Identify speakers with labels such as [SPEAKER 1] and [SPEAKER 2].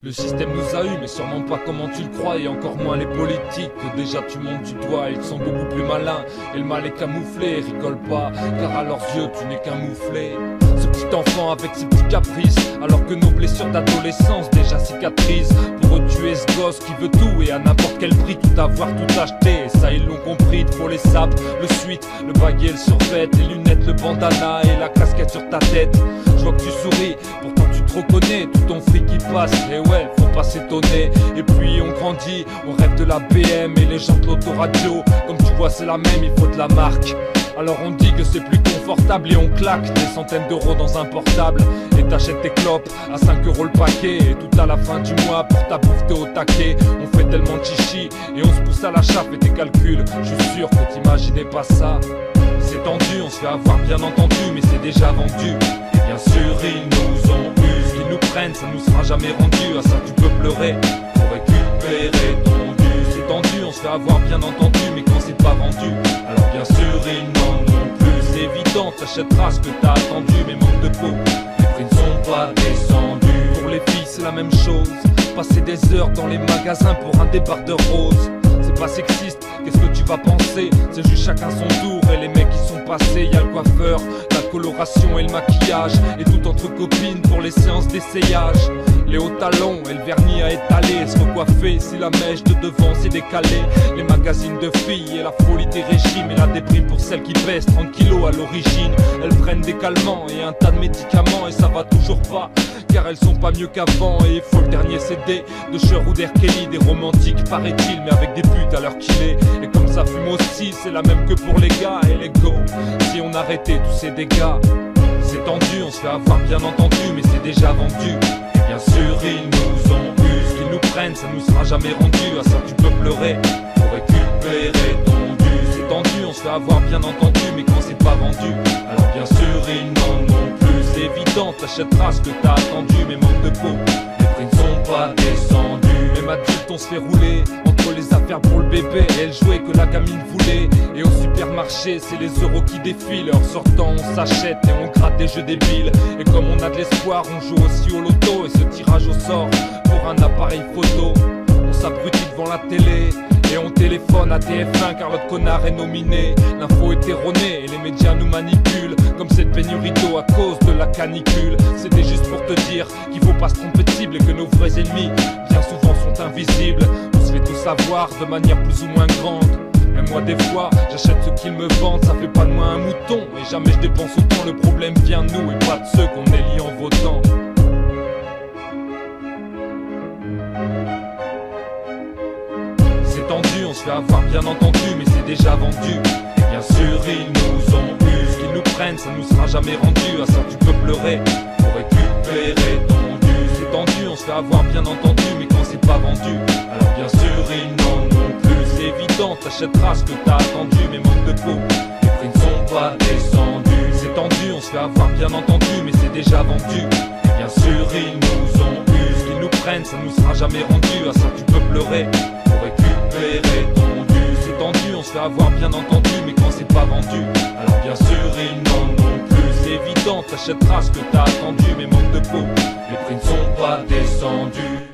[SPEAKER 1] Le système nous a eu, mais sûrement pas comment tu le crois, et encore moins les politiques, que déjà tu montes du doigt. Ils sont beaucoup plus malins, et le mal est camouflé. Rigole pas, car à leurs yeux tu n'es qu'un mouflé. Ce petit enfant avec ses petits caprices, alors que nos blessures d'adolescence déjà cicatrisent. Pour eux tu es ce gosse qui veut tout, et à n'importe quel prix tout avoir, tout acheter. Et ça ils l'ont compris, trop les sapes, le suite, le baguet, le survêt, les lunettes, le bandana et la casquette sur ta tête. Je vois que tu souris, pourtant tu te reconnais, tout ton fric qui passe, et ouais, faut pas s'étonner. Et puis on grandit, on rêve de la BM et les gens de l'autoradio. Comme tu vois c'est la même, il faut de la marque. Alors on dit que c'est plus confortable et on claque des centaines d'euros dans un portable. Et t'achètes tes clopes à 5 euros le paquet. Et tout à la fin du mois pour ta bouffe t'es au taquet. On fait tellement de chichi et on se pousse à la chape et tes calculs. Je suis sûr que t'imaginais pas ça. C'est tendu, on se fait avoir bien entendu, mais c'est déjà vendu. Et bien sûr ils nous ont eu, ce qu'ils nous prennent ça nous sera jamais rendu. À ça tu peux pleurer pour récupérer ton dû. C'est tendu, on se fait avoir bien entendu, mais quand c'est pas vendu, alors bien sûr ils n'en ont plus. C'est évident, t'achèteras ce que t'as attendu, mais manque de peau, les prix ne sont pas descendus. Pour les filles c'est la même chose, passer des heures dans les magasins pour un débardeur rose. C'est pas sexiste, qu'est-ce que tu vas penser? C'est juste chacun son tour, et les mecs qui sont passés, y'a le coiffeur, la coloration et le maquillage, et tout entre copines pour les séances d'essayage. Les hauts talons et le vernis à étaler, se recoiffer si la mèche de devant s'est décalée. Les magazines de filles et la folie des régimes, et la déprime pour celles qui pèsent 30 kilos à l'origine. Elles prennent des calmants et un tas de médicaments, et ça va toujours pas, car elles sont pas mieux qu'avant. Et il faut le dernier CD de Cher ou d'R. Kelly, des romantiques paraît-il, mais avec des putes à l'heure qu'il est. Et comme ça fume aussi, c'est la même que pour les gars. Et les go, si on arrêtait tous ces dégâts. C'est tendu, on se fait avoir bien entendu, mais c'est déjà vendu. Et bien sûr ils nous ont eu, ce qu'ils nous prennent ça nous sera jamais rendu. À ça tu peux pleurer pour récupérer ton dû. C'est tendu, on se fait avoir bien entendu, mais quand c'est pas vendu, alors bien sûr ils n'en ont plus. C'est évident, t'achèteras ce que t'as attendu, mais manque de peau, les prix ne sont pas descendus. Même adulte on se fait rouler entre les affaires pour le bébé et elle jouait que la gamine voulait. Et au supermarché c'est les euros qui défilent. En sortant on s'achète et on gratte des jeux débiles. Et comme on a de l'espoir on joue aussi au loto. Et ce tirage au sort pour un appareil photo, on s'abrutit devant la télé et on téléphone à TF1 car l'autre connard est nominé. L'info est erronée et les médias nous manipulent, comme cette pénurie d'eau à cause de la canicule. C'était juste pour te dire qu'il faut pas se tromper de cible, et que nos vrais ennemis bien souvent sont invisibles. On se fait tout savoir de manière plus ou moins grande. Mais moi des fois j'achète ce qu'ils me vendent, ça fait pas de moi un mouton. Et jamais je dépense autant, le problème vient de nous et pas de ceux qu'on élit en votant. C'est tendu, on se fait avoir bien entendu, mais c'est déjà vendu. Et bien sûr ils nous ont eu, ce qu'ils nous prennent ça nous sera jamais rendu. À ça tu peux pleurer pour récupérer ton dû. C'est tendu, on se fait avoir bien entendu, mais quand c'est pas vendu, alors bien sûr ils n'en ont plus. C'est évident, t'achèteras ce que t'as attendu, mais manque de peau, les prix ne sont pas descendus. C'est tendu, on se fait avoir bien entendu, mais c'est déjà vendu. Et bien sûr ils nous ont eu, ce qu'ils nous prennent ça nous sera jamais rendu. À ça tu peux pleurer pour récupérer ton dû. C'est tendu, on se fait avoir bien entendu, mais quand c'est pas vendu, alors bien sûr ils n'en ont plus. C'est évident, t'achèteras ce que t'as attendu, mais manque de peau, les prix ne sont pas descendus.